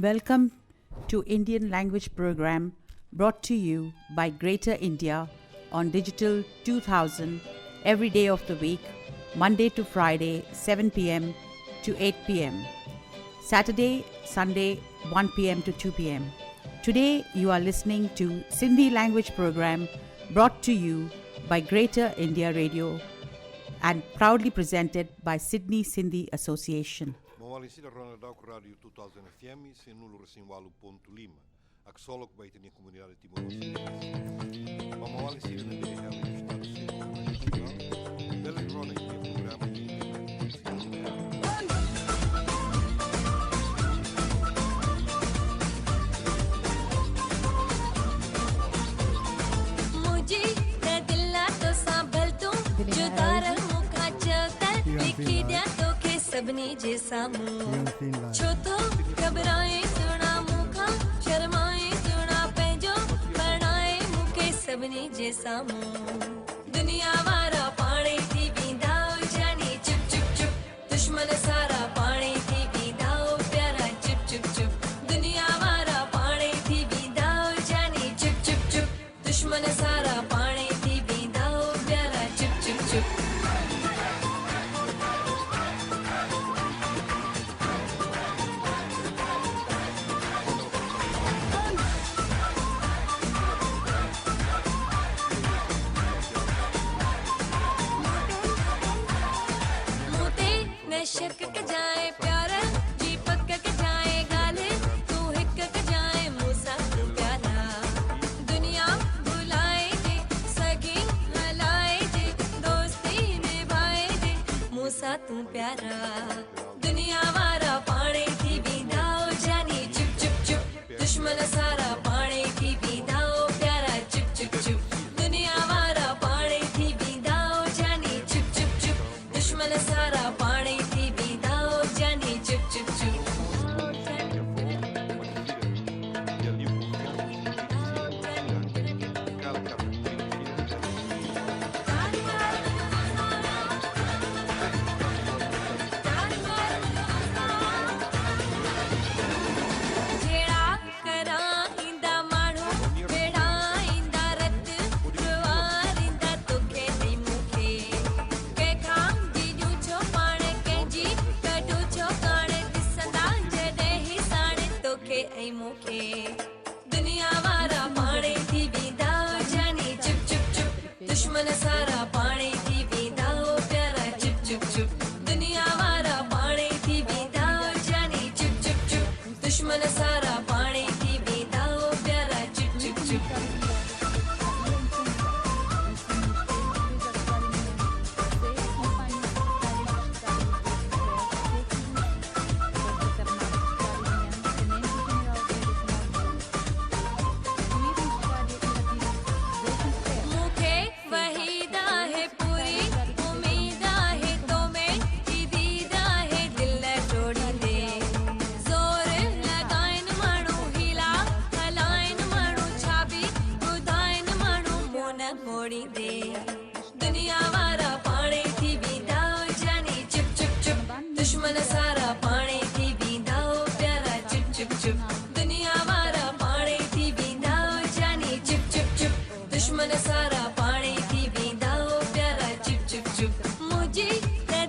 Welcome to Indian language program brought to you by Greater India on Digital 2000 every day of the week, Monday to Friday, 7 p.m. to 8 p.m. Saturday, Sunday, 1 p.m. to 2 p.m. Today you are listening to Sindhi language program brought to you by Greater India Radio and proudly presented by Sydney Sindhi Association. Mawali sida rona dauk radio 2000 FM se nulu resin walu pontu lima. Ak solok ba itini comunidade Timor-Leste. Mawali sida na de hali estado se bela rona que programa मुझे दिला तो सांभल तू जो तारा मुखा चलता लिखी दिया तो के सबनी जे सामू छो तो घबराए सुना मुखा शर्माए सुना पैजो बनाए मुके सबनी जे सामू दुनिया वारा पानी थी बींदाओ जानी चुप चुप चुप दुश्मन सारा पानी थी बींदाओ प्यारा चुप चुप चुप दुनिया वारा पानी थी बींदाओ जानी चुप चुप चुप दुश्मन सारा पानी थी बींदाओ प्यारा चुप चुप चुप मोते नशक के जाए प्यारा जी पक के जाए गाले तू हिक के जाए मूसा तू प्यारा दुनिया भुलाए दे सगी हलाए दे दोस्ती निभाए दे मूसा तू प्यारा दुनिया वारा पानी थी बींदाओ जानी चुप चुप चुप दुश्मन सारा पानी थी बींदाओ प्यारा चुप चुप चुप दुनिया वारा पानी थी बींदाओ जानी चुप चुप चुप दुश्मन सारा पानी थी बींदाओ जानी चुप चुप चुप जेड़ा करा इंदा माणू बेड़ा इंदा रत जवार इंदा तोखे नहीं मुखे के खां जीजू छो पाणे के जी कटू छो काणे दिसंदा जडे ही साणे तोखे ऐं मुखे दुनिया वारा पाणे थी बींदाओ जानी चुप चुप चुप दुश्मन सारा पाणे थी बींदाओ प्यारा चुप चुप चुप दुनिया वारा पाणे थी बींदाओ जानी चुप चुप चुप दुश्मन सारा पाणी थी बींदाओ प्यारा चुप चुप चुप मुखे वहीदा है पूरी उम्मीदा है तो में की दीदा है दिल तोड़ी दे जोर लगाइन माणू हिला हलाइन माणू छाबी बुधाइन माणू मोन मोड़ी दे दुनिया वारा पाणी थी बींदाओ जानी चुप चुप चुप दुश्मन सारा पाणी थी बींदाओ प्यारा चुप चुप चुप दुनिया वारा पाणी थी बींदाओ जानी चुप चुप चुप दुश्मन सारा पाणी थी बींदाओ प्यारा चुप चुप चुप मुझे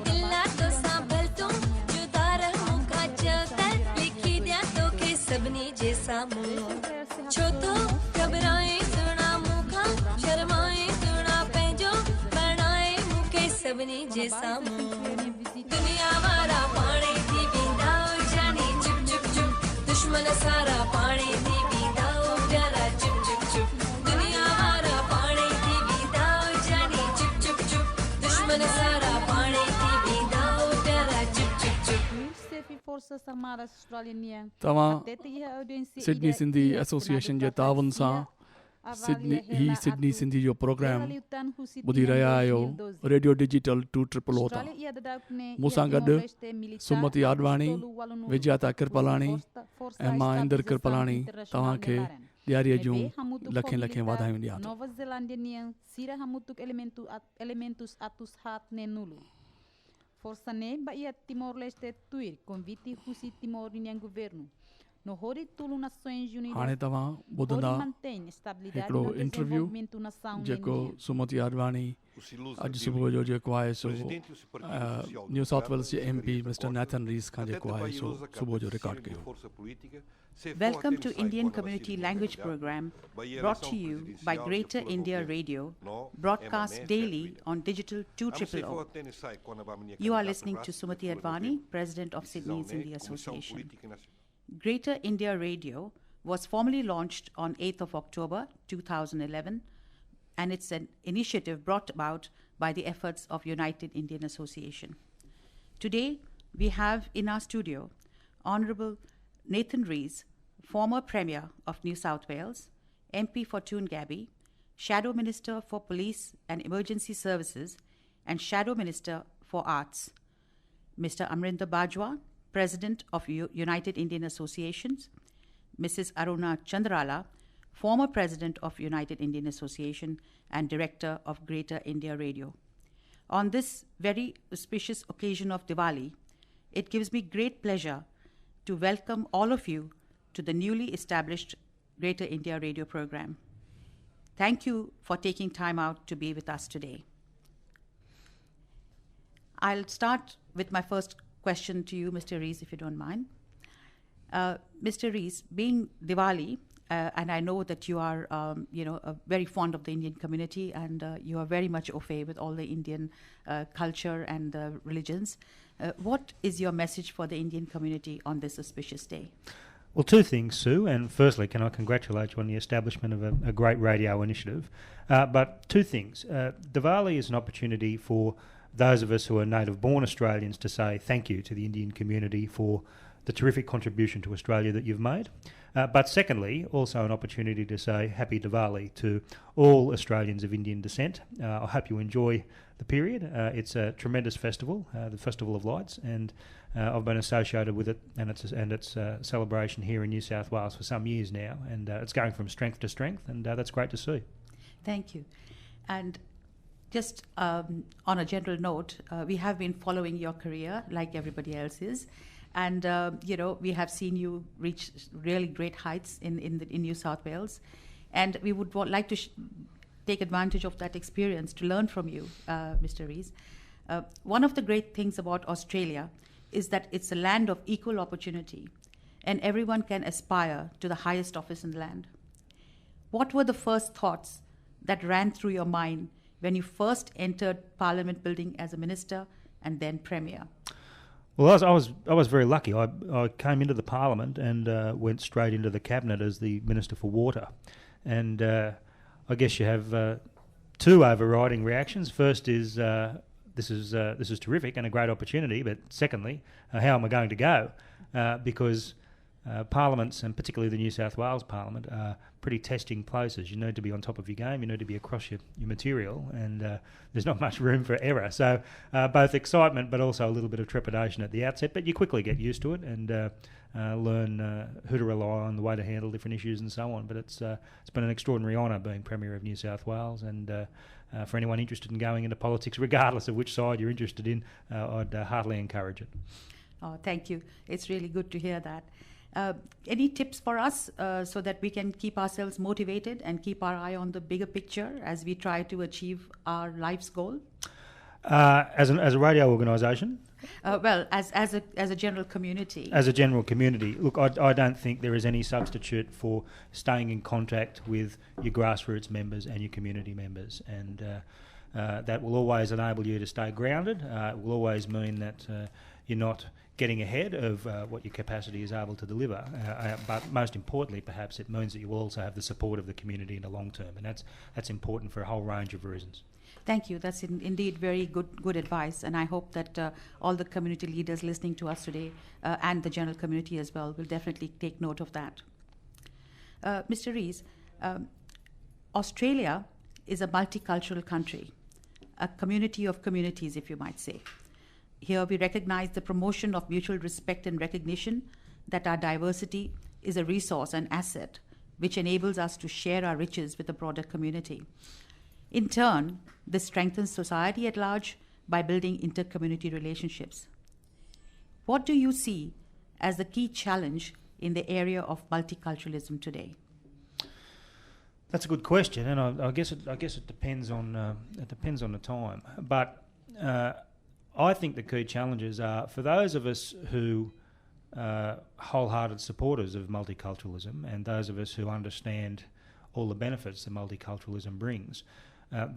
दिला तो सांभल तू जुदा रहूं का चलता लिखी दिया तो के सबनी जे सामू छो तो घबराए सुना मुखा शर्माए सुना पैजो बनाए मुके सबनी जे सामू दुनिया वारा पाणी थी बींदाओ जानी चुप चुप चुप दुश्मन सारा पाणी थी बींदाओ प्यारा चुप चुप चुप दुनिया वारा पाणी थी बींदाओ जानी चुप चुप चुप दुश्मन सारा पाणी थी बींदाओ प्यारा चुप चुप चुप तव्हां सिडनी सिंधी एसोसिएशन जे तावन सां सिडनी सिंधी जो प्रोग्राम ॿुधी रहिया आहियो रेडियो डिजिटल 200 तां मूंसां गॾु सुमति आडवाणी विजयाता किरपलाणी ऐं मां इंदर किरपलाणी तव्हांखे ॾियारीअ जूं लखें लखें वाधायूं ॾियां थो Força ba ia Timor-Leste tuir convite husi Timor ninguém governo. हाणे तव्हां ॿुधंदा हिकिड़ो इंटरव्यू जेको सुमति आडवाणी अॼु सुबुह जो जेको आहे सो न्यू साउथ वेल्स जे MP मिस्टर नैथन रीस खां जेको आहे सो सुबुह जो रिकॉर्ड कयो. Welcome to Indian Community Language Program, brought to you by Greater India Radio, broadcast daily on Digital 200. You are listening to Sumati Advani, President of Sydney Sindhi Association. Greater India Radio was formally launched on 8th of October 2011, and it's an initiative brought about by the efforts of United Indian Association. Today, we have in our studio Honourable Nathan Rees, former Premier of New South Wales, MP for Toongabbie, Shadow Minister for Police and Emergency Services, and Shadow Minister for Arts. Mr. Amrinder Bajwa, President of United Indian Associations, Mrs. Aruna Chandrala, former President of United Indian Association and Director of Greater India Radio. On this very auspicious occasion of Diwali, it gives me great pleasure to welcome all of you to the newly established Greater India Radio program. Thank you for taking time out to be with us today. I'll start with my first question to you, Mr. Rees, if you don't mind. Mr. Rees, being Diwali, and I know that you are, very fond of the Indian community, and you are very much au fait with all the Indian culture and religions. What is your message for the Indian community on this auspicious day? Well, two things, Sue, and firstly, can I congratulate you on the establishment of a great radio initiative. But two things. Diwali is an opportunity for those of us who are native-born Australians to say thank you to the Indian community for the terrific contribution to Australia that you've made. But secondly, also an opportunity to say Happy Diwali to all Australians of Indian descent. I hope you enjoy the period. It's a tremendous festival, the Festival of Lights, and I've been associated with it and its celebration here in New South Wales for some years now, and it's going from strength to strength, and that's great to see. Thank you. And just on a general note, we have been following your career like everybody else is. And, we have seen you reach really great heights in New South Wales. And we would like to take advantage of that experience to learn from you, Mr. Rees. One of the great things about Australia is that it's a land of equal opportunity, and everyone can aspire to the highest office in the land. What were the first thoughts that ran through your mind when you first entered Parliament building as a minister and then Premier? Well, I was very lucky. I came into the Parliament and went straight into the Cabinet as the Minister for Water. And I guess you have two overriding reactions. First is this is terrific and a great opportunity, but secondly, how am I going to go? Because parliaments, and particularly the New South Wales Parliament, are pretty testing places. You need to be on top of your game, you need to be across your material, and there's not much room for error. So both excitement but also a little bit of trepidation at the outset, but you quickly get used to it and learn who to rely on, the way to handle different issues and so on. But it's been an extraordinary honour being Premier of New South Wales, and for anyone interested in going into politics, regardless of which side you're interested in, I'd heartily encourage it. Oh, thank you. It's really good to hear that. Any tips for us so that we can keep ourselves motivated and keep our eye on the bigger picture as we try to achieve our life's goal? As a radio organisation? Well, as a general community. As a general community. Look, I don't think there is any substitute for staying in contact with your grassroots members and your community members, and that will always enable you to stay grounded. It will always mean that you're not getting ahead of what your capacity is able to deliver. But most importantly, perhaps, it means that you will also have the support of the community in the long term, and that's important for a whole range of reasons. Thank you. That's indeed very good advice, and I hope that all the community leaders listening to us today and the general community as well will definitely take note of that. Mr. Rees, Australia is a multicultural country, a community of communities, if you might say. Here we recognize the promotion of mutual respect and recognition that our diversity is a resource and asset which enables us to share our riches with the broader community. In turn, this strengthens society at large by building inter-community relationships. What do you see as the key challenge in the area of multiculturalism today? That's a good question, and I guess it depends on the time. But I think the key challenges are for those of us who are wholehearted supporters of multiculturalism, and those of us who understand all the benefits that multiculturalism brings.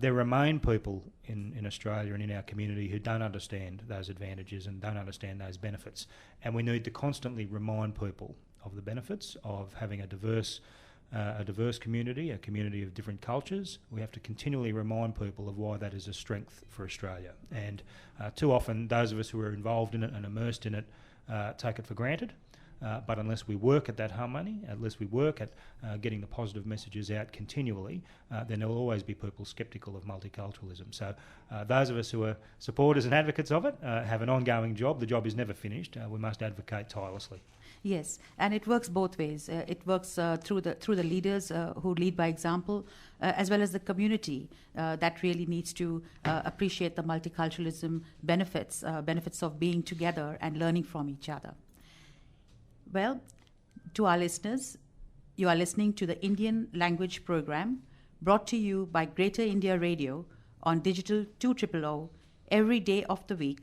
There remain people in Australia and in our community who don't understand those advantages and don't understand those benefits, and we need to constantly remind people of the benefits of having a diverse community, a community of different cultures. We have to continually remind people of why that is a strength for Australia. And too often, those of us who are involved in it and immersed in it take it for granted. But unless we work at that harmony, unless we work at getting the positive messages out continually, then there will always be people sceptical of multiculturalism. So those of us who are supporters and advocates of it have an ongoing job. The job is never finished. We must advocate tirelessly. Yes, and it works both ways. It works through the leaders who lead by example, as well as the community that really needs to appreciate the multiculturalism benefits of being together and learning from each other. Well, to our listeners, you are listening to the Indian Language Program brought to you by Greater India Radio on Digital 2000 every day of the week,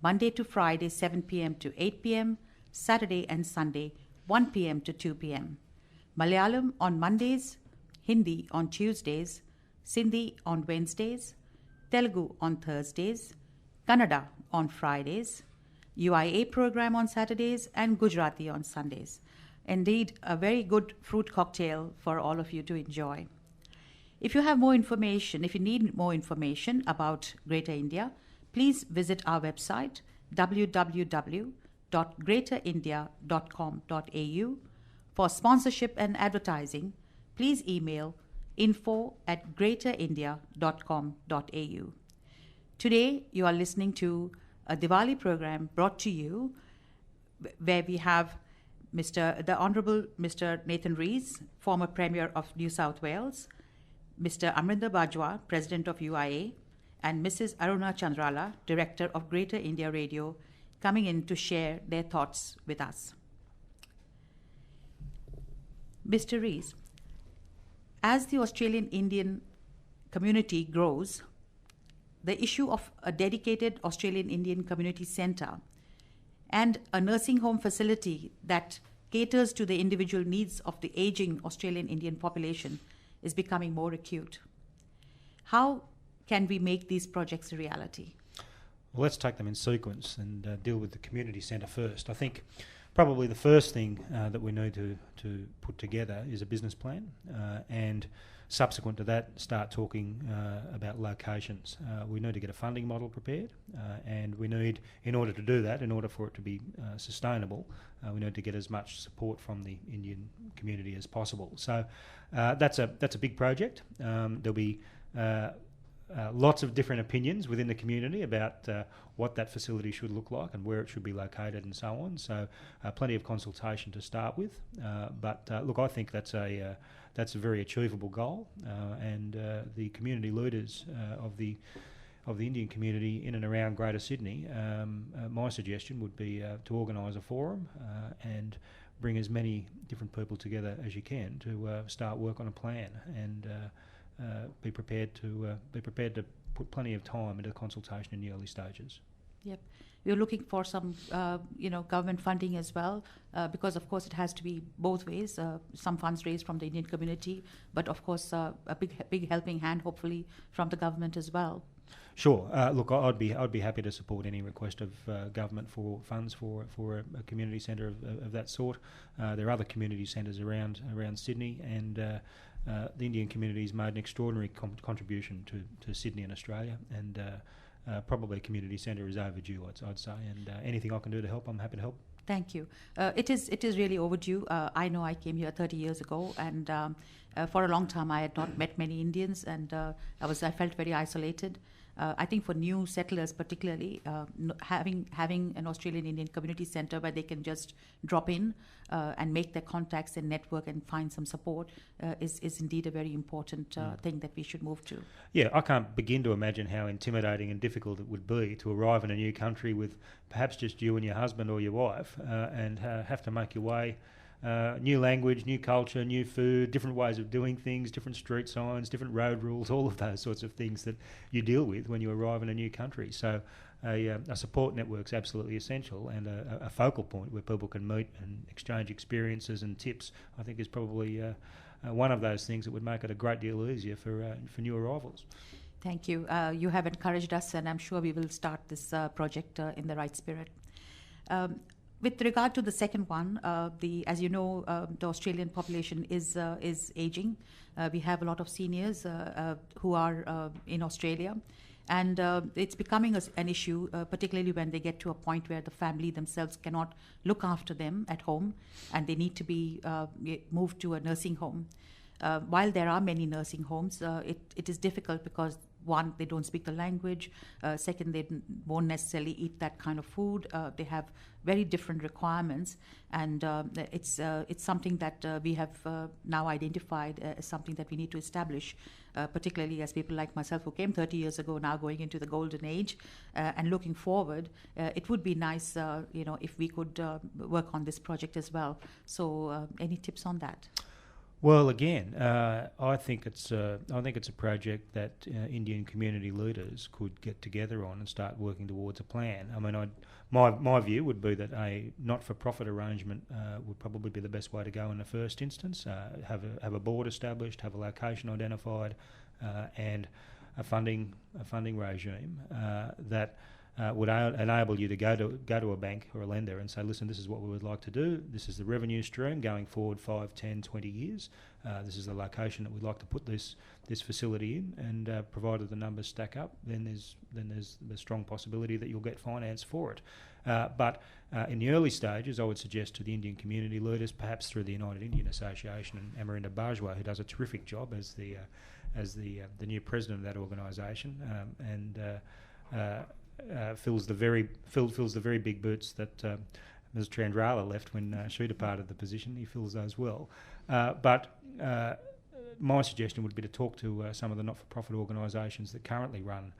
Monday to Friday 7 p.m. to 8 p.m., Saturday and Sunday 1 p.m. to 2 p.m. Malayalam on Mondays, Hindi on Tuesdays, Sindhi on Wednesdays, Telugu on Thursdays, Kannada on Fridays, UIA program on Saturdays, and Gujarati on Sundays. Indeed, a very good fruit cocktail for all of you to enjoy. If you have more information, if you need more information about Greater India, please visit our website www.greaterindia.com.au. For sponsorship and advertising, please email info@greaterindia.com.au. Today, you are listening to a Diwali program brought to you where we have the Honourable Mr. Nathan Rees, former Premier of New South Wales, Mr. Amrinder Bajwa, President of UIA, and Mrs. Aruna Chandrala, Director of Greater India Radio, coming in to share their thoughts with us. Mr. Rees, as the Australian Indian community grows, the issue of a dedicated Australian Indian Community Centre and a nursing home facility that caters to the individual needs of the aging Australian Indian population is becoming more acute. How can we make these projects a reality? Well, let's take them in sequence and deal with the community centre first. I think probably the first thing that we need to put together is a business plan, and subsequent to that, start talking about locations. We need to get a funding model prepared, and we need, in order to do that, in order for it to be sustainable, we need to get as much support from the Indian community as possible. So that's a big project. There'll be lots of different opinions within the community about what that facility should look like and where it should be located and so on. So plenty of consultation to start with. But look, I think that's a very achievable goal, and the community leaders of the Indian community in and around Greater Sydney, my suggestion would be to organise a forum and bring as many different people together as you can to start work on a plan and be prepared to put plenty of time into the consultation in the early stages. Yep. We're looking for some, government funding as well, because of course it has to be both ways. Some funds raised from the Indian community, but of course a big helping hand, hopefully, from the government as well. Sure. Look, I'd be happy to support any request of government for funds for a community centre of that sort. There are other community centres around Sydney, and the Indian community has made an extraordinary contribution to Sydney and Australia, and probably a community centre is overdue, I'd say, and anything I can do to help, I'm happy to help. Thank you. It is really overdue. I know I came here 30 years ago, and for a long time I had not met many Indians, and I felt very isolated. I think for new settlers particularly, having an Australian Indian community centre where they can just drop in and make their contacts and network and find some support is indeed a very important thing that we should move to. Yeah, I can't begin to imagine how intimidating and difficult it would be to arrive in a new country with perhaps just you and your husband or your wife and have to make your way new language, new culture, new food, different ways of doing things, different street signs, different road rules, all of those sorts of things that you deal with when you arrive in a new country. So a support network's absolutely essential, and a focal point where people can meet and exchange experiences and tips, I think, is probably one of those things that would make it a great deal easier for new arrivals. Thank you. You have encouraged us, and I'm sure we will start this project in the right spirit. With regard to the second one, as you know, the Australian population is aging. We have a lot of seniors who are in Australia, and it's becoming an issue, particularly when they get to a point where the family themselves cannot look after them at home, and they need to be moved to a nursing home. While there are many nursing homes, it is difficult because, one, they don't speak the language. Second, they won't necessarily eat that kind of food. They have very different requirements, and it's something that we have now identified as something that we need to establish, particularly as people like myself who came 30 years ago, now going into the golden age, and looking forward. It would be nice, if we could work on this project as well. So, any tips on that? Well, again, I think it's a project that Indian community leaders could get together on and start working towards a plan. I mean, my view would be that a not-for-profit arrangement would probably be the best way to go in the first instance. Have a board established, have a location identified, and a funding regime that would enable you to go to a bank or a lender and say, listen, this is what we would like to do. This is the revenue stream going forward 5, 10, 20 years. This is the location that we'd like to put this facility in, and provided the numbers stack up, then there's the strong possibility that you'll get finance for it. But in the early stages, I would suggest to the Indian community leaders, perhaps through the United Indian Association and Amarinder Bajwa, who does a terrific job as the new president of that organisation, fills the very big boots that Ms. Chandrala left when she departed the position. He fills those well. But my suggestion would be to talk to some of the not-for-profit organisations that currently run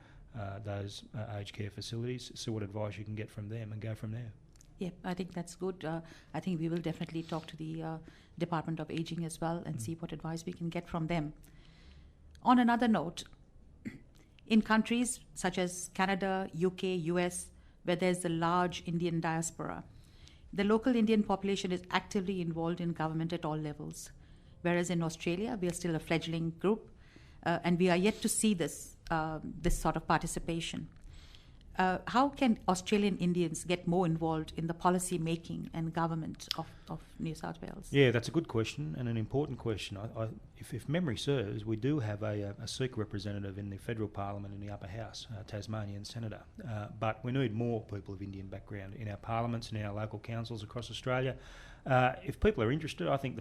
those aged care facilities, see what advice you can get from them, and go from there. Yeah, I think that's good. I think we will definitely talk to the Department of Ageing as well and see what advice we can get from them. On another note, in countries such as Canada, UK, US, where there's a large Indian diaspora, the local Indian population is actively involved in government at all levels. Whereas in Australia, we are still a fledgling group, and we are yet to see this sort of participation. How can Australian Indians get more involved in the policy making and government of New South Wales? Yeah, that's a good question and an important question. If memory serves, we do have a Sikh representative in the federal parliament in the upper house, Tasmanian senator. But we need more people of Indian background in our parliaments and in our local councils across Australia. If people are interested, I think the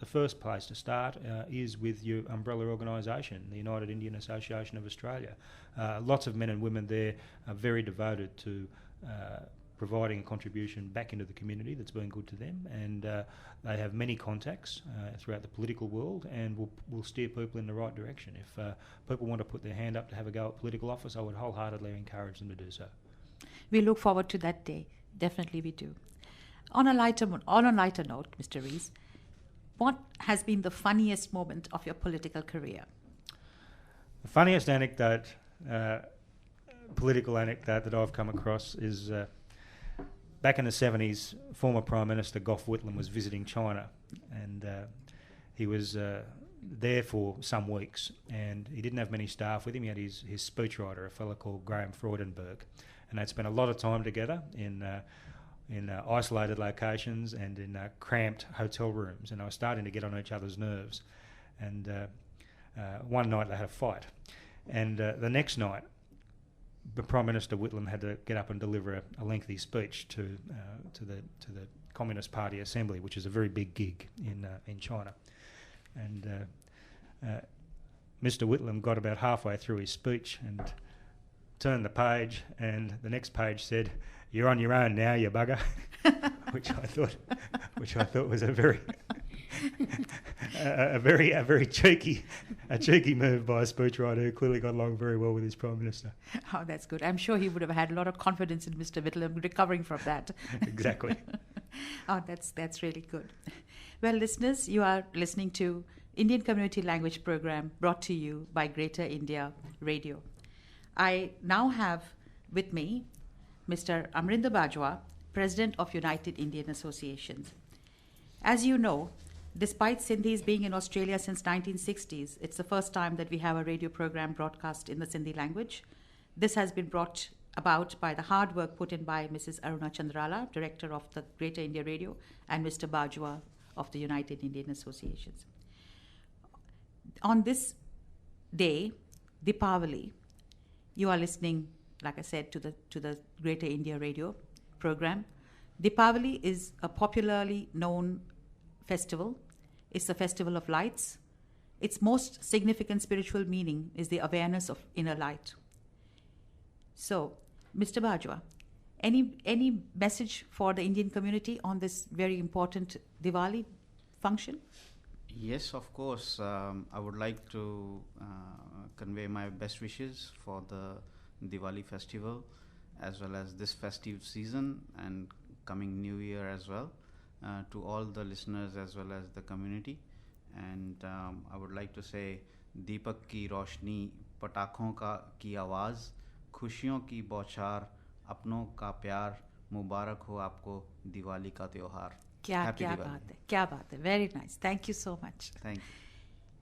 first place to start is with your umbrella organisation, the United Indian Association of Australia. Lots of men and women there are very devoted to providing a contribution back into the community that's been good to them, and they have many contacts throughout the political world, and will steer people in the right direction. If people want to put their hand up to have a go at political office, I would wholeheartedly encourage them to do so. We look forward to that day. Definitely we do. On a lighter note, Mr. Rees, what has been the funniest moment of your political career? The funniest anecdote, political anecdote that I've come across is back in the 70s, former Prime Minister Gough Whitlam was visiting China, and he was there for some weeks, and he didn't have many staff with him. He had his speechwriter, a fellow called Graham Freudenberg, and they'd spent a lot of time together in isolated locations and in cramped hotel rooms, and they were starting to get on each other's nerves. And one night they had a fight, and the next night the Prime Minister Whitlam had to get up and deliver a lengthy speech to the Communist Party Assembly, which is a very big gig in China. And Mr. Whitlam got about halfway through his speech and turned the page, and the next page said, "You're on your own now, you bugger," which I thought was a very cheeky move by a speechwriter who clearly got along very well with his Prime Minister. Oh, that's good. I'm sure he would have had a lot of confidence in Mr. Whitlam recovering from that. Exactly. Oh, that's really good. Well, listeners, you are listening to Indian Community Language Program brought to you by Greater India Radio. I now have with me Mr. Amrinder Bajwa, President of United Indian Associations. As you know, despite Sindhis being in Australia since 1960s, it's the first time that we have a radio program broadcast in the Sindhi language. This has been brought about by the hard work put in by Mrs. Aruna Chandrala, Director of the Greater India Radio, and Mr. Bajwa of the United Indian Associations. On this day, Deepavali, you are listening, like I said, to the Greater India Radio program. Deepavali is a popularly known festival. It's the festival of lights. Its most significant spiritual meaning is the awareness of inner light. So, Mr. Bajwa, any message for the Indian community on this very important Diwali function? Yes, of course. I would like to convey my best wishes for the Diwali festival, as well as this festive season and coming New Year as well, to all the listeners as well as the community. And I would like to say, Deepak ki roshni, patakhon ki आवाज़, खुशियों की बौछार, अपनों का प्यार, मुबारक हो आपको दिवाली का त्योहार. क्या बात है. Very nice. Thank you so much. Thank you.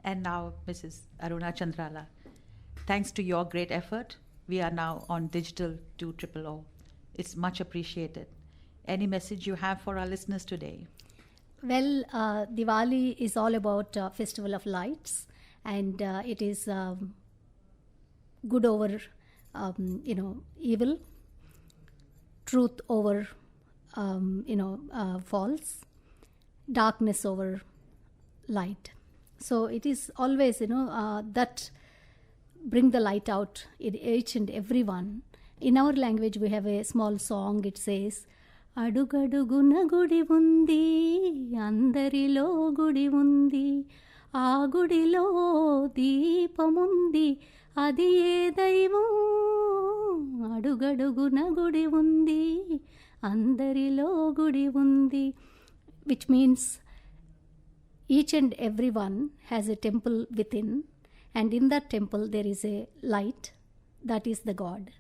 And now, Mrs. Aruna Chandrala, thanks to your great effort, we are now on digital 200. It's much appreciated. Any message you have for our listeners today? Well, Diwali is all about festival of lights, and it is good over evil, truth over false, darkness over light. So it is always that bring the light out in each and every one. In our language, we have a small song. It says, "Adugaduguna gudi undi, andarilo gudi undi, aa gudilo deepamundi, adi e daivam. Adugaduguna gudi undi, andarilo gudi undi," which means each and every one has a temple within, and in that temple there is a light, that is the God.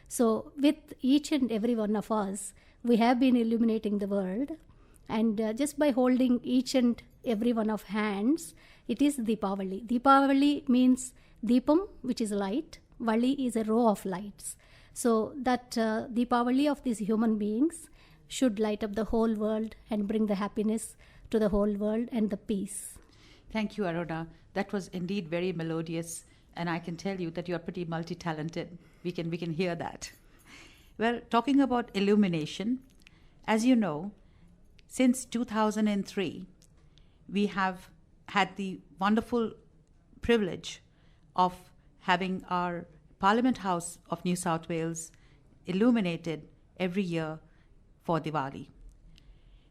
So with each and every one of us, we have been illuminating the world, and just by holding each and every one of hands, it is Deepavali. Deepavali means Deepam, which is light. Vali is a row of lights. So that Deepavali of these human beings should light up the whole world and bring the happiness to the whole world and the peace. Thank you, Aruna. That was indeed very melodious, and I can tell you that you are pretty multi-talented. We can hear that. Well, talking about illumination, as you know, since 2003, we have had the wonderful privilege of having our Parliament House of New South Wales illuminated every year for Diwali.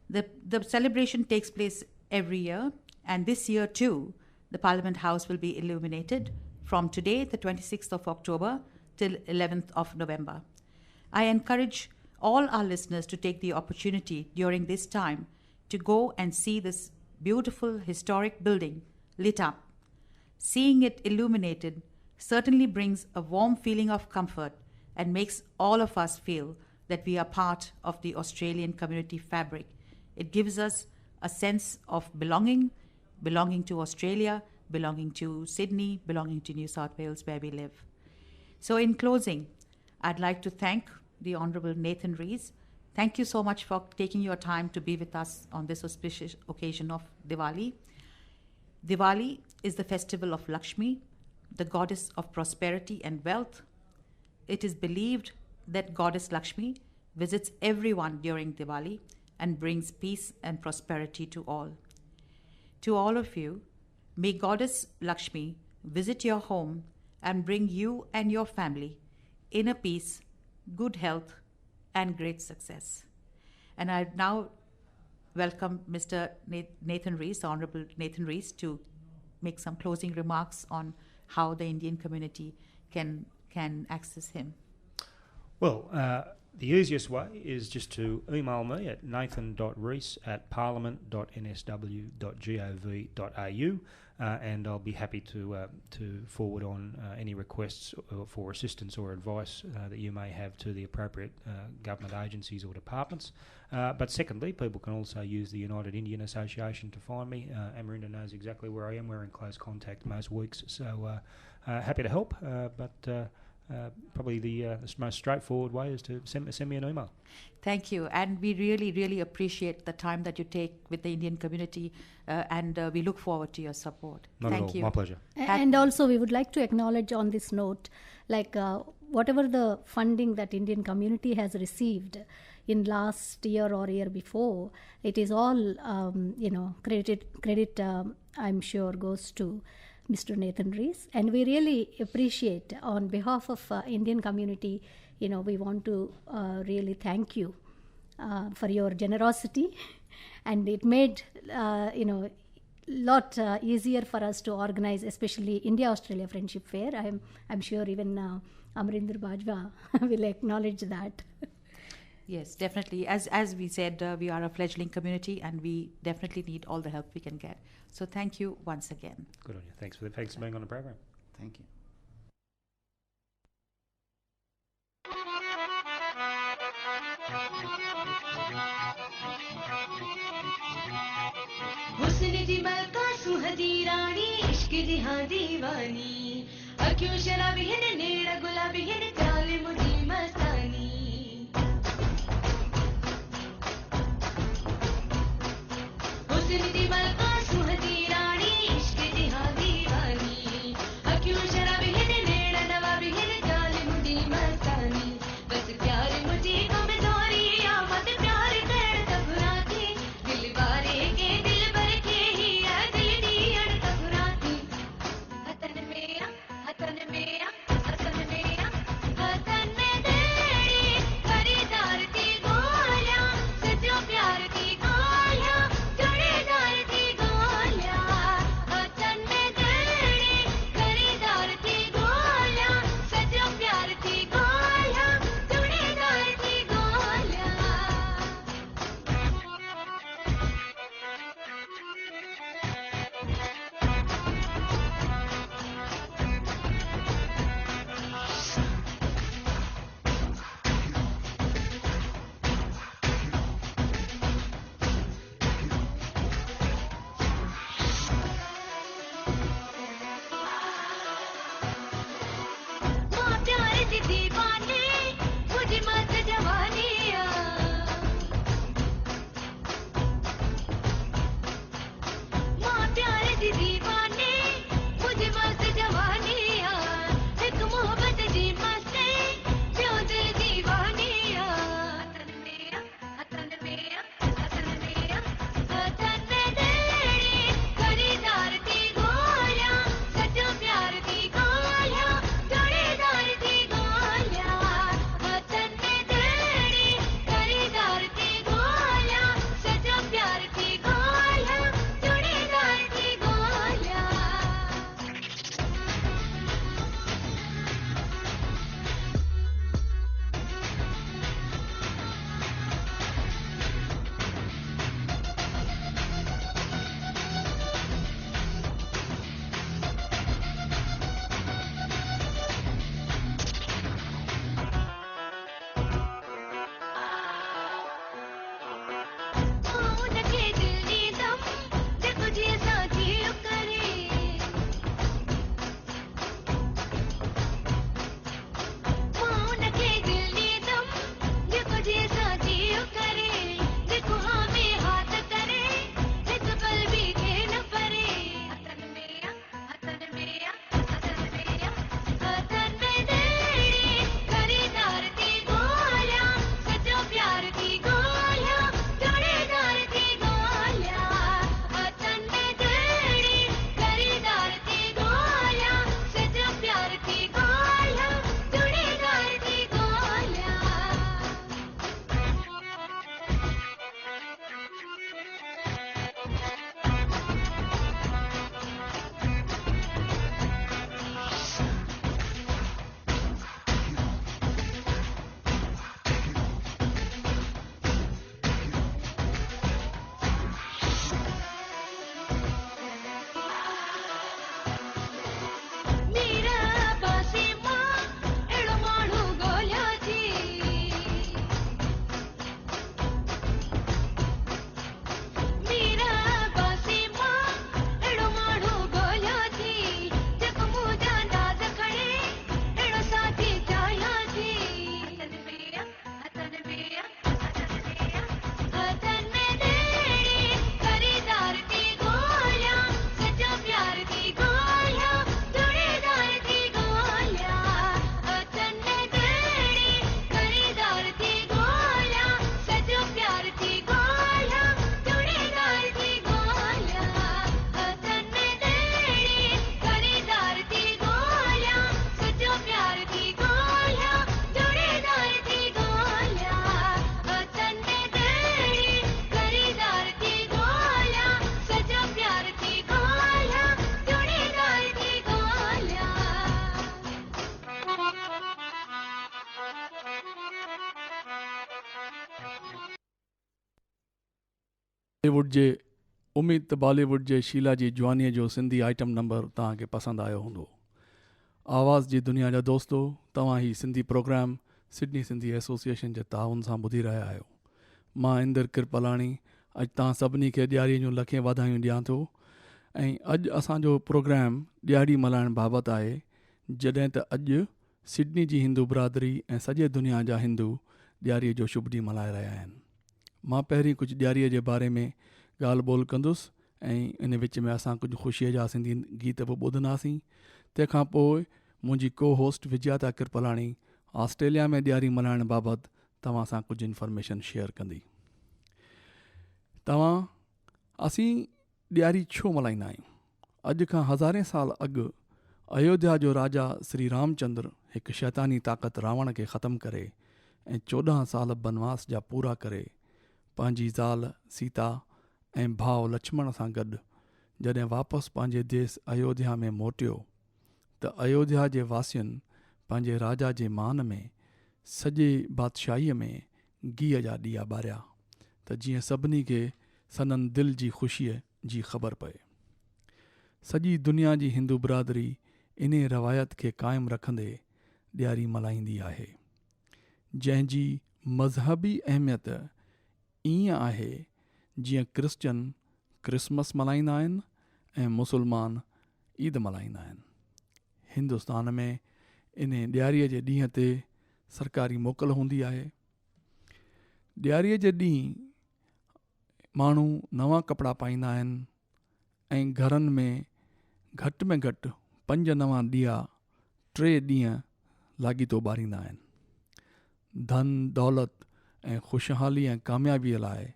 The celebration takes place every year, and this year too, the Parliament House will be illuminated from today, the 26th of October, till 11th of November. I encourage all our listeners to take the opportunity during this time to go and see this beautiful historic building lit up. Seeing it illuminated certainly brings a warm feeling of comfort and makes all of us feel that we are part of the Australian community fabric. It gives us a sense of belonging to Australia, belonging to Sydney, belonging to New South Wales, where we live. So in closing, I'd like to thank the Honourable Nathan Rees. Thank you so much for taking your time to be with us on this auspicious occasion of Diwali. Diwali is the festival of Lakshmi, the goddess of prosperity and wealth. It is believed that Goddess Lakshmi visits everyone during Diwali and brings peace and prosperity to all. To all of you, may Goddess Lakshmi visit your home and bring you and your family inner peace, good health, and great success. And I now welcome Mr. Nathan Rees, Honourable Nathan Rees, to make some closing remarks on how the Indian community can access him. Well, The easiest way is just to email me at nathan.rees@parliament.nsw.gov.au, and I'll be happy to forward on any requests for assistance or advice that you may have to the appropriate government agencies or departments. But secondly, people can also use the United Indian Association to find me. Amarinder knows exactly where I am. We're in close contact most weeks, so happy to help. But probably the most straightforward way is to send me an email. Thank you. And we really, really appreciate the time that you take with the Indian community, and we look forward to your support. Not Thank at all. you. My pleasure. And also, we would like to acknowledge on this note, like whatever the funding that Indian community has received in last year or year before, it is all, credit I'm sure goes to Mr. Nathan Rees, and we really appreciate on behalf of Indian community, we want to really thank you for your generosity, and it made lot easier for us to organize, especially India-Australia Friendship Fair. I'm sure even Amarinder Bajwa will acknowledge that. Yes, definitely. As we said, we are a fledgling community, and we definitely need all the help we can get. So thank you once again. Good on you. Thanks for being on the program. Thank you. हुस्न दी मलका सुहदी रानी इश्क दी हाँ दीवानी अक्यों शराबी है ने नेड़ा गुलाबी है ने चाले मुझी मस्तानी हुस्न दी मलका सुहदी रानी इश्क दी हाँ दीवानी अक्यों शराबी है ने नेड़ा नवाबी है ने चाले मुझी मस्तानी बस प्यार मुझी को में दोरी आमद प्यार कर तबराती दिल बारे के दिल भर के ही आ दिल दी अड़ तबराती हतन मेरा हतन मेरा हतन मेरा हतन में तेरी खरीदार की गोलियां सच्चो प्यार की गोलियां जोड़ीदार की गोलियां हतन में तेरी खरीदार की गोलियां सच्चो प्यार की गोलियां जोड़ीदार की गोलियां माँ प्यार दी दीवानी मुझे मत जवानिया माँ प्यार दी दीवानी मुझे मत जवानिया एक मोहब्बत दी मस्ती क्यों दिल दीवानिया हतन मेरा हतन मेरा हतन मेरा हतन में तेरी खरीदार की गोलियां सच्चो प्यार की गोलियां जोड़ीदार की गोलियां बॉलीवुड जे उम्मीद त बॉलीवुड जे शीला जी जवानीअ जो सिंधी आइटम नंबर तव्हांखे पसंदि आयो हूंदो। आवाज़ जी दुनिया जा दोस्तो, तव्हां ही Sindhi programme Sydney Sindhi association जे ताउन सां ॿुधी रहिया आहियो। मां इंदर किरपलाणी अॼु तव्हां सभिनी खे ॾियारीअ जूं लखे वाधायूं ॾियां थो। ऐं अॼु असांजो प्रोग्राम ॾियारी मल्हाइण बाबति आहे, जॾहिं त अॼु सिडनी जी हिंदू बिरादरी ऐं सॼे दुनिया जा हिंदू ॾियारीअ जो शुभ ॾींहुं मल्हाए रहिया आहिनि। मां पहिरीं कुझु ॾियारीअ जे बारे में ॻाल्हि ॿोल कंदुसि ऐं इन विच में असां कुझु ख़ुशीअ जा सिंधी गीत बि ॿुधंदासीं। तंहिंखां पोइ मुंहिंजी को होस्ट विजयाता किरपलाणी ऑस्ट्रेलिया में ॾियारी मल्हाइण बाबति तव्हां सां कुझु इंफॉर्मेशन शेयर कंदी। असीं ॾियारी छो मल्हाईंदा आहियूं? अॼु खां हज़ारे साल अॻु अयोध्या जो राजा श्री रामचंद्र हिकु शैतानी ताक़त रावण खे ख़तमु करे ऐं 14 साल बनवास जा पूरा करे पंहिंजी ज़ाल सीता ऐं भाउ लक्ष्मण सां गॾु जॾहिं वापसि पंहिंजे देश अयोध्या में मोटियो त अयोध्या जे वासियुनि पंहिंजे राजा जे मान में सॼे बादशाहीअ में गिह जा ॾीआ ॿारिया त जीअं सभिनी खे सननि दिलि जी ख़ुशीअ जी ख़बर पए। सॼी दुनिया जी हिंदू बिरादरी इन रवायत खे क़ाइमु रखंदे ॾियारी मल्हाईंदी आहे, जंहिंजी मज़हबी अहमियत ईअं आहे जीअं क्रिश्चन क्रिसमस मल्हाईंदा आहिनि ऐं मुसलमान ईद मल्हाईंदा आहिनि। हिंदुस्तान में इन ॾियारीअ जे ॾींहं ते सरकारी मोकल हूंदी आहे। ॾियारीअ जे ॾींहुं माण्हू नवां कपिड़ा पाईंदा आहिनि ऐं घरनि में घटि में घटि 5 नवां ॾीआ 3 ॾींहं लाॻीतो ॿारींदा आहिनि। धन दौलत ऐं ख़ुशहाली ऐं कामयाबीअ लाइ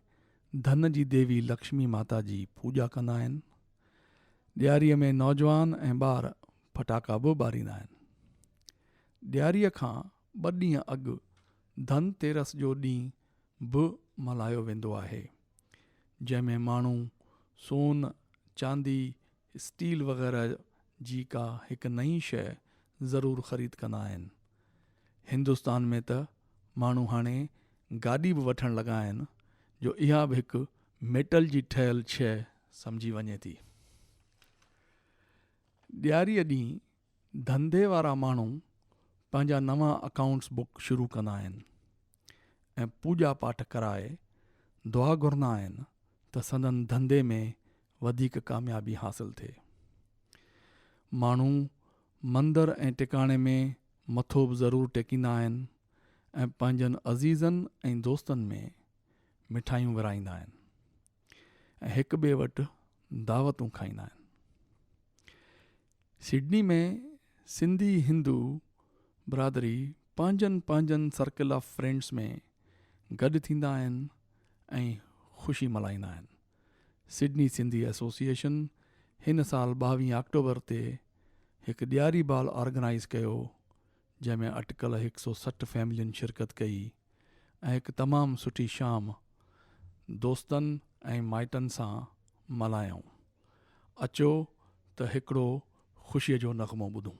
धन जी देवी लक्ष्मी माता जी पूॼा कंदा आहिनि। ॾियारीअ में नौजवान ऐं ॿार फटाका बि ॿारींदा आहिनि। ॾियारीअ खां 2 ॾींहं अॻु धनतेरस जो ॾींहुं बि मल्हायो वेंदो आहे, जंहिंमें माण्हू सोन चांदी स्टील वग़ैरह जी का हिकु नई शइ ज़रूरु ख़रीद कंदा आहिनि। हिंदुस्तान में त माण्हू हाणे गाॾी बि वठणु लॻा आहिनि, जो इहा बि हिकु मेटल जी ठहियलु शइ सम्झी वञे थी। ॾियारीअ ॾींहुं धंधे वारा माण्हू पंहिंजा नवां अकाउंट्स बुक शुरू कंदा आहिनि ऐं पूॼा पाठ कराए दुआ घुरंदा आहिनि त संदन धंधे में वधीक कामयाबी हासिलु थिए। माण्हू मंदर ऐं टिकाणे में मथो बि ज़रूरु टेकींदा आहिनि ऐं पंहिंजनि अज़ीज़नि ऐं दोस्तनि में मिठाइयूं विराईंदा आहिनि ऐं हिक ॿिए वटि दावतूं खाईंदा आहिनि। सिडनी में सिंधी हिंदू बिरादरी पंहिंजनि सर्कल ऑफ फ्रेंड्स में गॾु थींदा आहिनि ऐं ख़ुशी मल्हाईंदा आहिनि। सिडनी सिंधी एसोसिएशन हिन साल 22 अक्टूबर ते हिकु ॾियारी बाल ऑर्गेनाइज़ कयो, जंहिंमें अटकल 160 फैमिलियुनि शिरकत कई ऐं हिकु तमामु सुठी शाम दोस्तनि ऐं माइटनि सां मल्हायूं। अचो त हिकिड़ो ख़ुशीअ जो नग़मो ॿुधूं।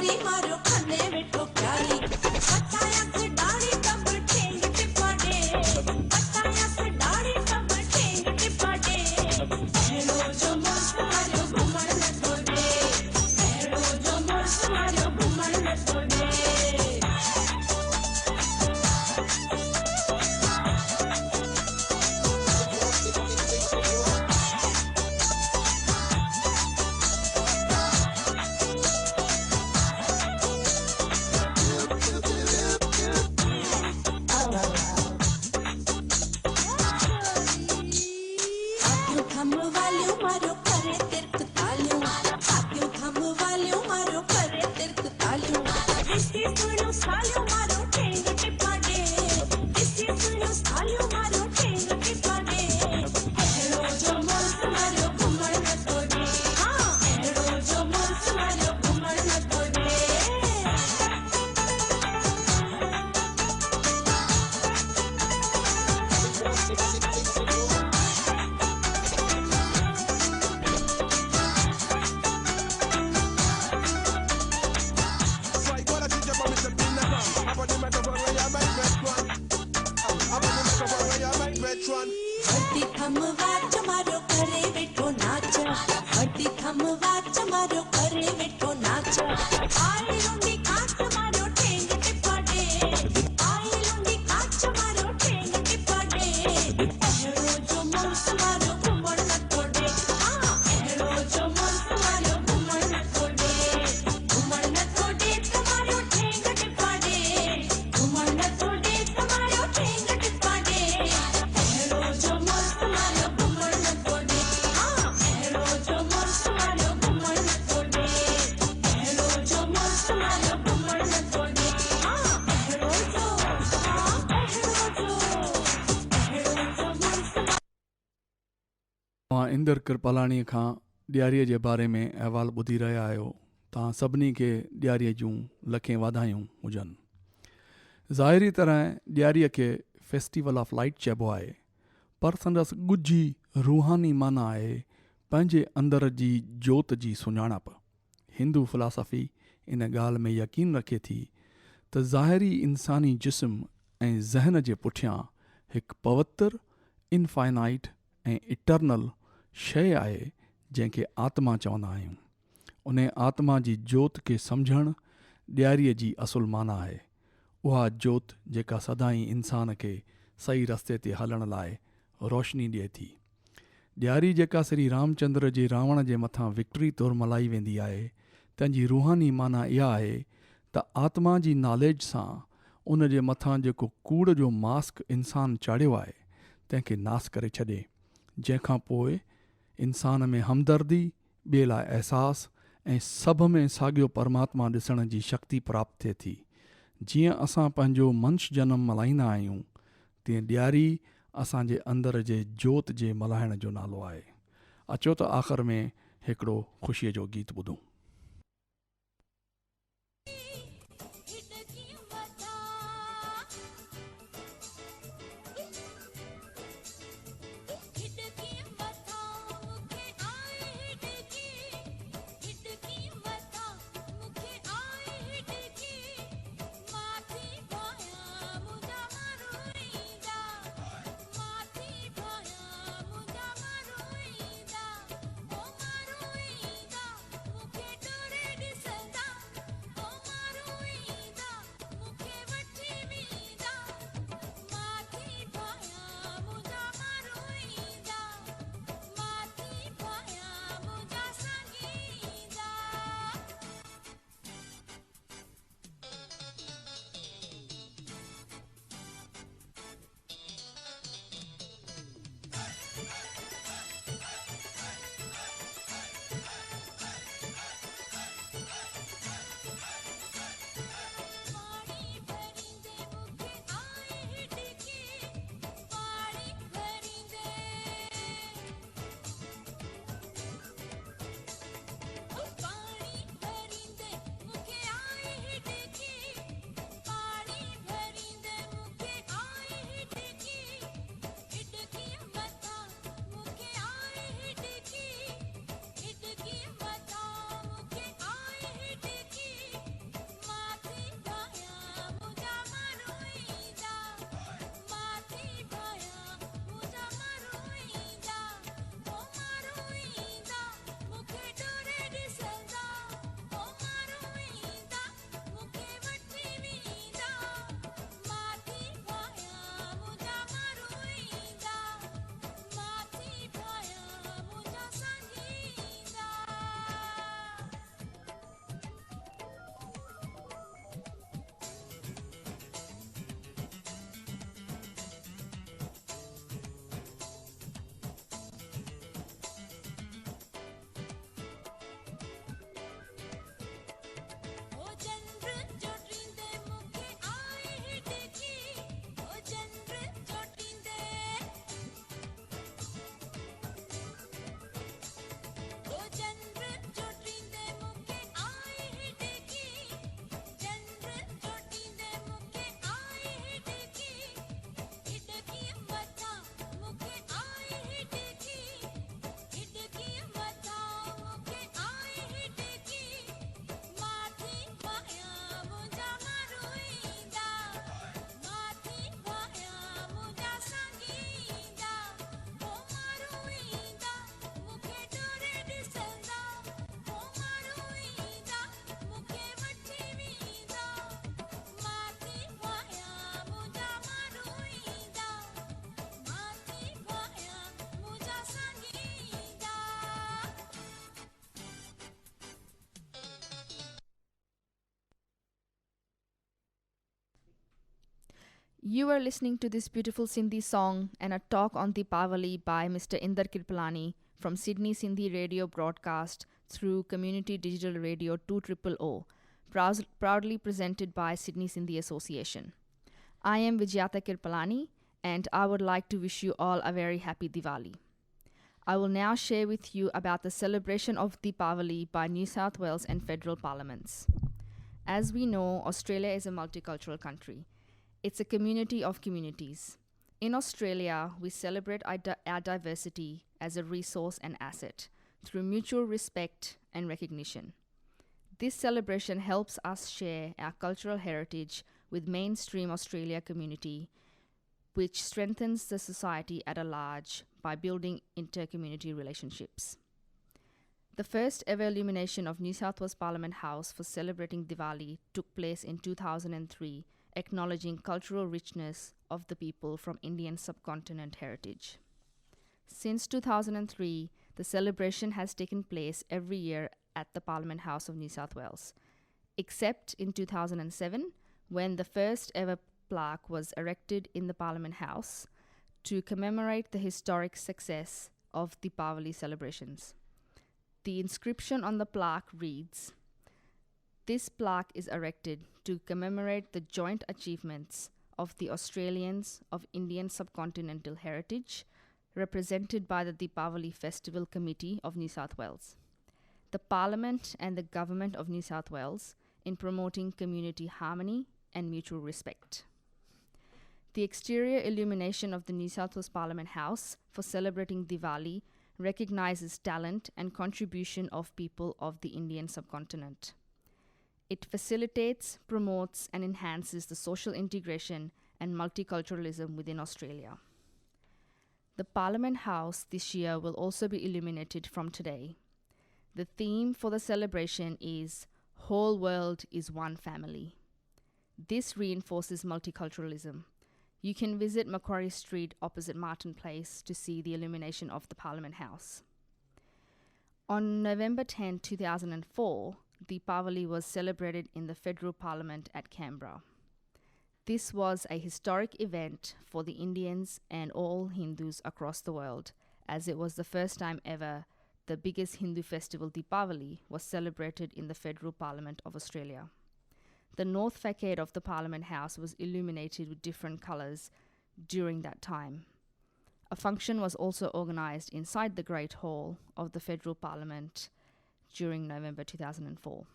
प्यारी मारो खने वेठो प्यारी पताया से डाड़ी तब ठेंग टिपाडे पताया से डाड़ी तब ठेंग टिपाडे हेलो जो मस्त मारो घुमण न थोड़े हेलो जो मस्त मारो घुमण न थोड़े थम वालियो मारो करे तिरक तालियो हाथियों थम वालियो मारो करे तिरक तालियो इसी सुनो सालियो मारो ठेंग टिपाडे इसी सुनो सालियो मारो ठेंग टिपाडे हेलो जो मस्त मारो घुमण न थोड़े हां हेलो जो मस्त मारो घुमण न थोड़े हड्डी थम वाच मारो करे वेठो नाच हड्डी थम वाच मारो करे वेठो नाच आई लुंडी काच मारो ठेंग टिपाडे आई लुंडी काच मारो ठेंग टिपाडे हेलो जो मस्त मारो घुमण न थोड़े हां हेलो जो मस्त मारो घुमण न थोड़े तुम्हारो ठेंग टिपाडे घुमण न थोड़े तुम्हारो ठेंग टिपाडे हेलो जो मस्त मारो घुमण न थोड़े हां हेलो जो मस्त मारो घुमण न थोड़े हेलो जो मस्त मारो घुमण न थोड़े हां हेलो जो मस्त तव्हां इंदर किरपालाणीअ खां ॾियारीअ जे बारे में अहवालु ॿुधी रहिया आहियो। तव्हां सभिनी खे ॾियारीअ जूं लखें वाधायूं हुजनि। ज़ाहिरी तरह ॾियारीअ खे फेस्टिवल ऑफ लाइट चइबो आहे, पर संदसि ॻुझी रूहानी माना आहे पंहिंजे अंदर जी जोत जी सुञाणप। हिंदू फिलासफ़ी इन ॻाल्हि में यकीन रखे थी त ज़ाहिरी इंसानी जिस्म ऐं ज़हन जे पुठियां हिकु पवित्र, इनफाइनाइट ऐं इटरनल शइ आहे जंहिंखे आत्मा चवंदा आहियूं। उन आत्मा जी जोत खे सम्झणु ॾियारीअ जी असुल माना आहे। उहा जोत जेका सदाईं इंसान खे सही रस्ते ते हलण लाइ रोशनी ॾिए थी। ॾियारी जेका श्री रामचंद्र जे रावण जे मथां विक्ट्री तौरु मल्हाई वेंदी आहे, तंहिंजी रूहानी माना इहा आहे त आत्मा जी नॉलेज सां उन जे मथां जेको कूड़ जो मास्क इंसान चाढ़ियो आहे तंहिंखे नास करे छॾे, जंहिंखां पोइ इंसान में हमदर्दी, ॿिए लाइ अहसास ऐं सभ में साॻियो परमात्मा ॾिसण जी शक्ति प्राप्त थिए थी। जीअं असां पंहिंजो मंश जनम मल्हाईंदा आहियूं, तीअं ॾियारी असांजे अंदर जे जोत जे मल्हाइण जो नालो आहे। अचो त आख़िर में हिकिड़ो ख़ुशीअ जो गीत ॿुधूं। मुखे You are listening to this beautiful Sindhi song and a talk on Deepavali by Mr. Inder Kirpalani from Sydney Sindhi radio broadcast through Community Digital Radio 200, proudly presented by Sydney Sindhi Association. I am Vijyata Kirpalani, and I would like to wish you all a very happy Diwali. I will now share with you about the celebration of Deepavali by New South Wales and federal parliaments. As we know, Australia is a multicultural country. It's a community of communities. In Australia, we celebrate our diversity as a resource and asset through mutual respect and recognition. This celebration helps us share our cultural heritage with mainstream Australia community, which strengthens the society at a large by building inter-community relationships. The first ever illumination of New South Wales Parliament House for celebrating Diwali took place in 2003, acknowledging cultural richness of the people from Indian subcontinent heritage. Since 2003, the celebration has taken place every year at the Parliament House of New South Wales, except in 2007, when the first ever plaque was erected in the Parliament House to commemorate the historic success of the Deepavali celebrations. The inscription on the plaque reads, "This plaque is erected to commemorate the joint achievements of the Australians of Indian subcontinental heritage, represented by the Deepavali Festival Committee of New South Wales, the Parliament and the Government of New South Wales in promoting community harmony and mutual respect." The exterior illumination of the New South Wales Parliament House for celebrating Diwali recognizes talent and contribution of people of the Indian subcontinent. It facilitates, promotes, and enhances the social integration and multiculturalism within Australia. The Parliament House this year will also be illuminated from today. The theme for the celebration is "Whole World is One Family." This reinforces multiculturalism. You can visit Macquarie Street opposite Martin Place to see the illumination of the Parliament House. On November 10, 2004, Deepavali was celebrated in the Federal Parliament at Canberra. This was a historic event for the Indians and all Hindus across the world, as it was the first time ever the biggest Hindu festival, Deepavali, was celebrated in the Federal Parliament of Australia. The north facade of the Parliament House was illuminated with different colours during that time. A function was also organised inside the Great Hall of the Federal Parliament during November 2004.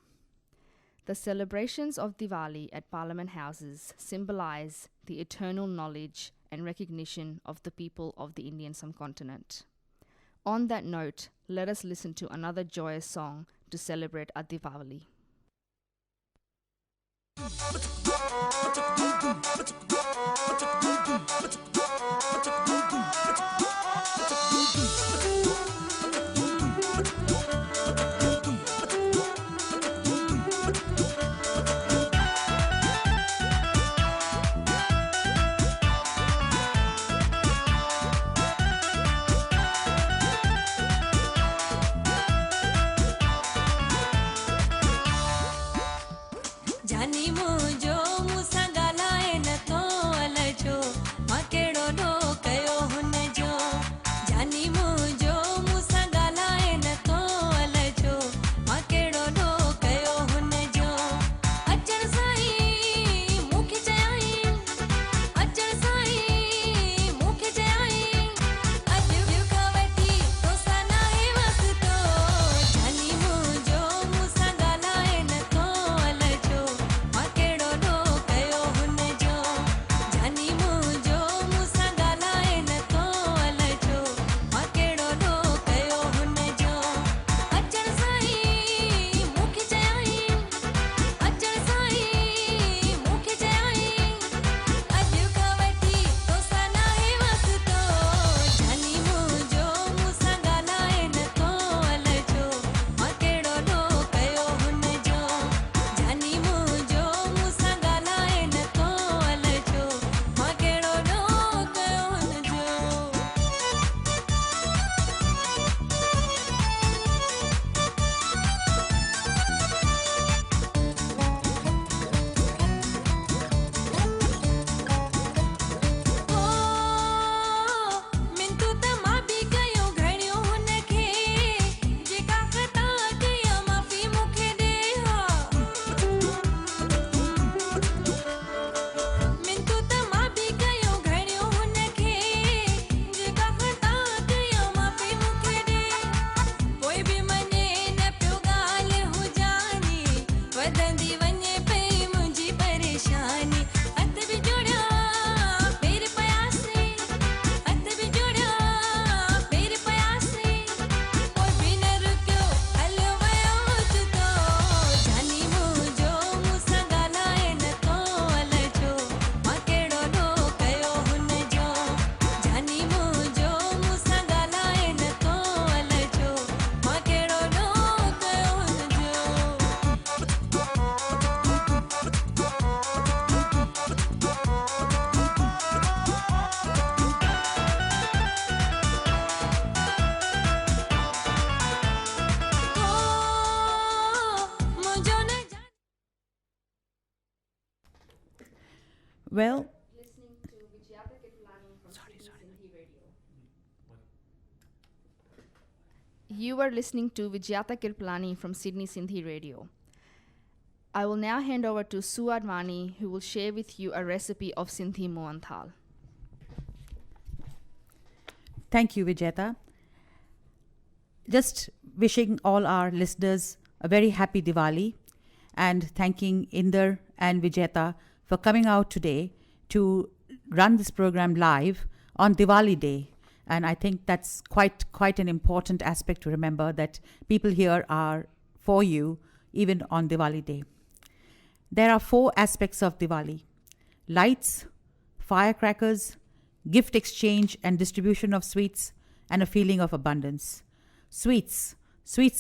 The celebrations of Diwali at Parliament Houses symbolise the eternal knowledge and recognition of the people of the Indian subcontinent. On that note, let us listen to another joyous song to celebrate our Diwali. जानी मुझो मुसंगाला न तो अलजो मकेड़ो no कयो हुन जो जानी मुझो मुसंगाला न तो अलजो मकेड़ो no कयो हुन जो अचण साईं मुखे चयाई अचण साईं मुखे चयाई अज कवटी तो सना है वसतो जानी मुझो मुसंगाला न तो अलजो मकेड़ो नो कयो Well, Listening to Vijyata from Sindhi Radio. You are listening to Vijyata Kirpalani from Sydney Sindhi Radio. I will now hand over to Advani, who will share with you a recipe of Sindhi Mohanthal. thank you, Vijyata. Just wishing all our listeners a very happy Diwali and thanking Inder and Vijyata for coming out today to run this program live on Diwali Day. And I think that's quite an important aspect to remember, that people here are for you even on Diwali Day. There are 4 aspects of Diwali: lights, firecrackers, gift exchange and distribution of sweets, and a feeling of abundance. Sweets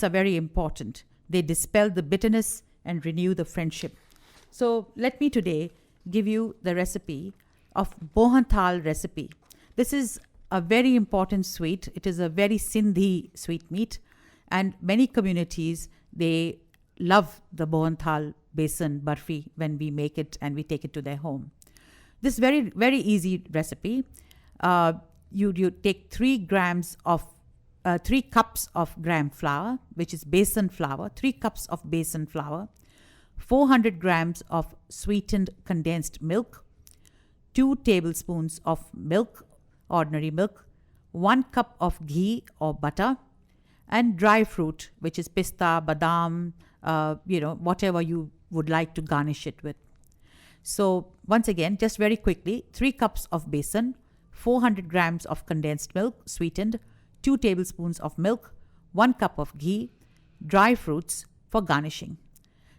are very important. They dispel the bitterness and renew the friendship. So let me today give you the recipe of Mohanthal recipe. This is a very important sweet. It is a very Sindhi sweetmeat, and many communities, they love the Mohanthal besan barfi when we make it and we take it to their home. This very, very easy recipe. You take 3 cups of gram flour, which is besan flour, 3 cups of besan flour, 400 grams of sweetened condensed milk, 2 tablespoons of milk, ordinary milk, 1 cup of ghee or butter, and dry fruit, which is pista, badam, whatever you would like to garnish it with. So once again, just very quickly, 3 cups of besan, 400 grams of condensed milk, sweetened, 2 tablespoons of milk, 1 cup of ghee, dry fruits for garnishing.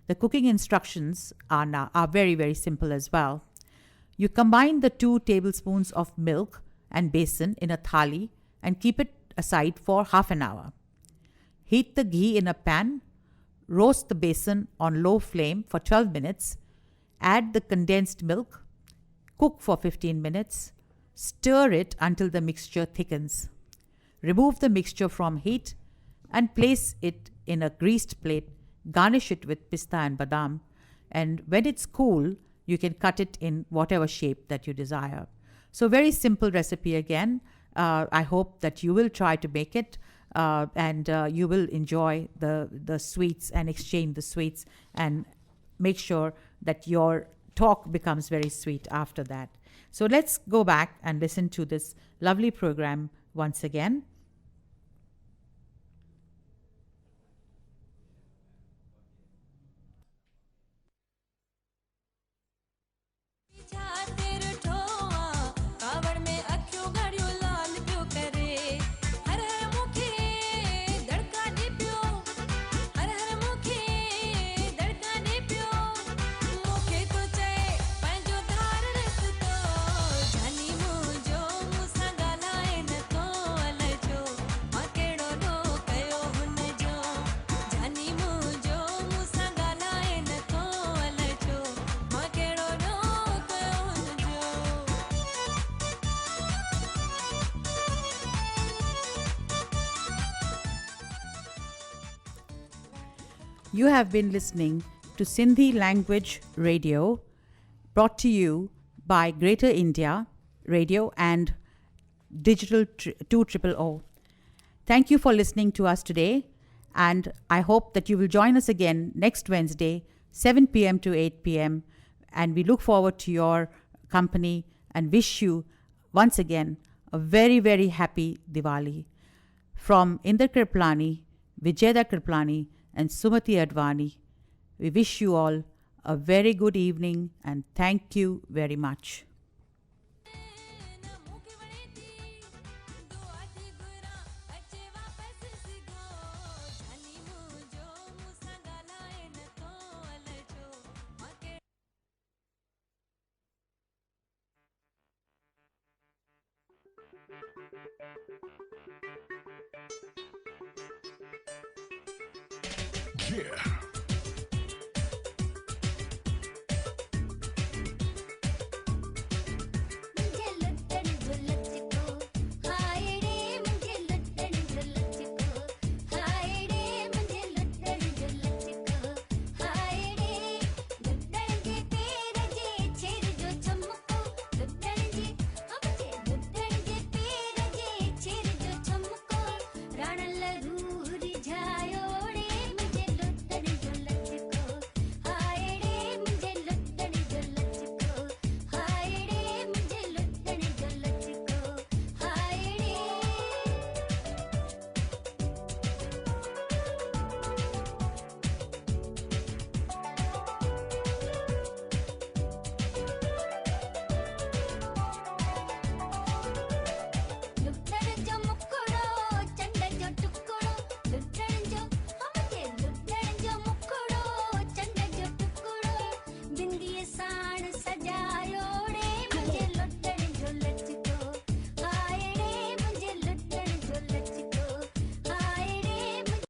The cooking instructions are very, very simple as well. You combine the 2 tablespoons of milk and besan in a thali and keep it aside for half an hour. Heat the ghee in a pan, roast the besan on low flame for 12 minutes, add the condensed milk, cook for 15 minutes, stir it until the mixture thickens. Remove the mixture from heat and place it in a greased plate. Garnish it with pista and badam, and when it's cool, you can cut it in whatever shape that you desire. So very simple recipe again. I hope that you will try to make it and you will enjoy the sweets and exchange the sweets, and make sure that your talk becomes very sweet after that. So let's go back and listen to this lovely program once again. You have been listening to Sindhi Language Radio, brought to you by Greater India Radio and Digital 200. Thank you for listening to us today, and I hope that you will join us again next Wednesday, 7 p.m. to 8 p.m. And we look forward to your company and wish you once again a very, very happy Diwali. From Inder Kirpalani, Vijyata Kirpalani, and Sumati Advani, we wish you all a very good evening and thank you very much. Yeah.